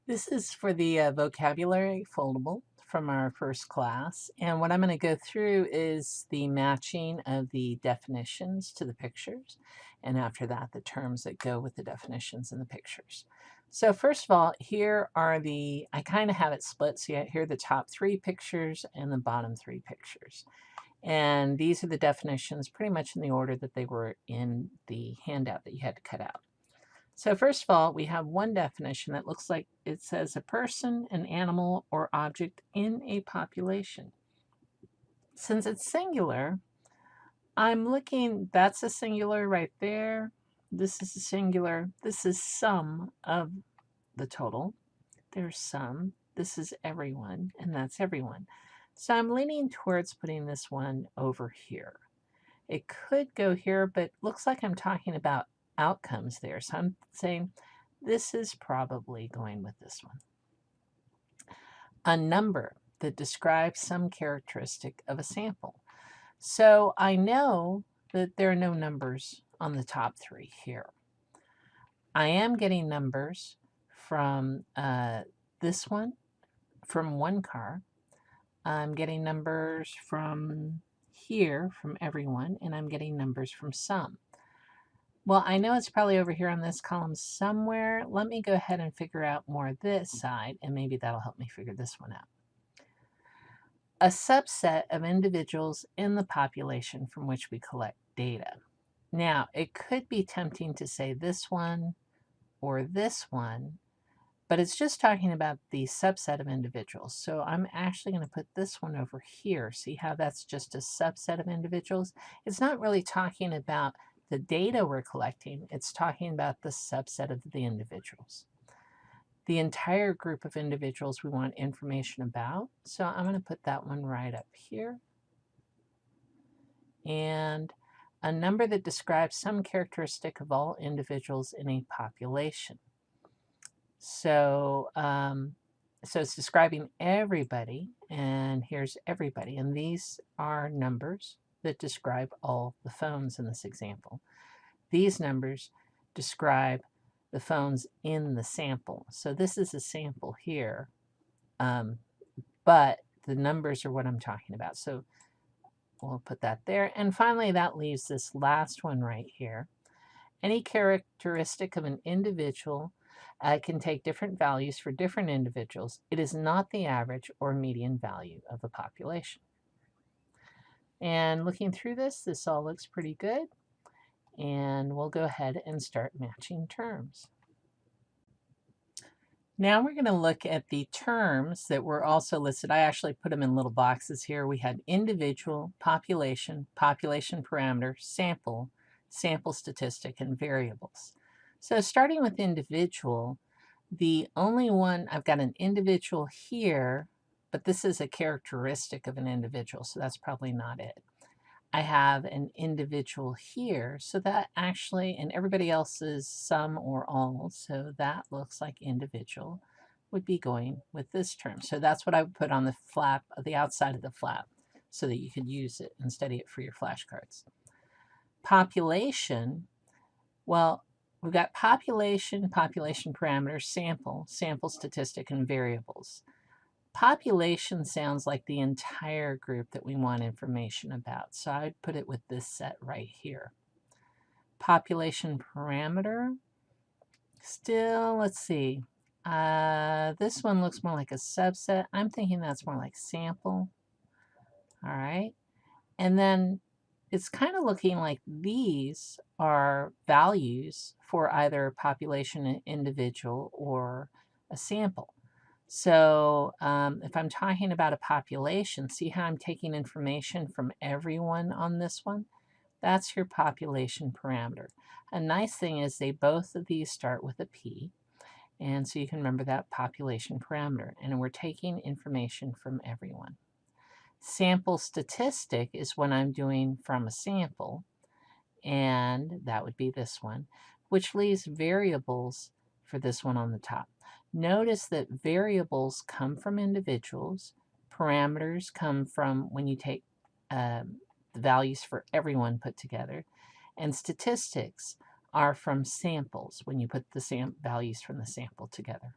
This is for the vocabulary foldable from our first class. And what I'm going to go through is the matching of the definitions to the pictures. And after that, the terms that go with the definitions and the pictures. So first of all, here are I kind of have it split. So here are the top three pictures and the bottom three pictures. And these are the definitions pretty much in the order that they were in the handout that you had to cut out. So first of all, we have one definition that looks like it says a person, an animal, or object in a population. Since it's singular, I'm looking, that's a singular right there. This is a singular. This is some of the total. There's some. This is everyone, and that's everyone. So I'm leaning towards putting this one over here. It could go here, but looks like I'm talking about outcomes there. So I'm saying this is probably going with this one. A number that describes some characteristic of a sample. So I know that there are no numbers on the top three here. I am getting numbers from this one, from one car. I'm getting numbers from here, from everyone, and I'm getting numbers from some. Well, I know it's probably over here on this column somewhere. Let me go ahead and figure out more this side, and maybe that'll help me figure this one out. A subset of individuals in the population from which we collect data. Now, it could be tempting to say this one or this one, but it's just talking about the subset of individuals. So I'm actually going to put this one over here. See how that's just a subset of individuals? It's not really talking about the data we're collecting. It's talking about the subset of the individuals. The entire group of individuals we want information about. So I'm going to put that one right up here. And a number that describes some characteristic of all individuals in a population. So, so it's describing everybody, and here's everybody. And these are numbers that describe all the phones in this example. These numbers describe the phones in the sample. So this is a sample here, but the numbers are what I'm talking about. So we'll put that there. And finally, that leaves this last one right here. Any characteristic of an individual can take different values for different individuals. It is not the average or median value of a population. And looking through this all looks pretty good. And we'll go ahead and start matching terms. Now we're going to look at the terms that were also listed. I actually put them in little boxes here. We had individual, population, population parameter, sample, sample statistic, and variables. So starting with individual, the only one, I've got an individual here, but this is a characteristic of an individual, so that's probably not it. I have an individual here, so that actually, and everybody else is some or all, so that looks like individual would be going with this term. So that's what I would put on the flap, the outside of the flap, so that you could use it and study it for your flashcards. Population, well, we've got population, population parameters, sample, sample statistic, and variables. Population sounds like the entire group that we want information about, so I'd put it with this set right here. Population parameter, still, let's see. This one looks more like a subset. I'm thinking that's more like sample. All right. And then it's kind of looking like these are values for either population, an individual, or a sample. So if I'm talking about a population, see how I'm taking information from everyone on this one? That's your population parameter. A nice thing is both of these start with a P, and so you can remember that population parameter, and we're taking information from everyone. Sample statistic is when I'm doing from a sample, and that would be this one, which leaves variables for this one on the top. Notice that variables come from individuals, parameters come from when you take the values for everyone put together, and statistics are from samples when you put the values from the sample together.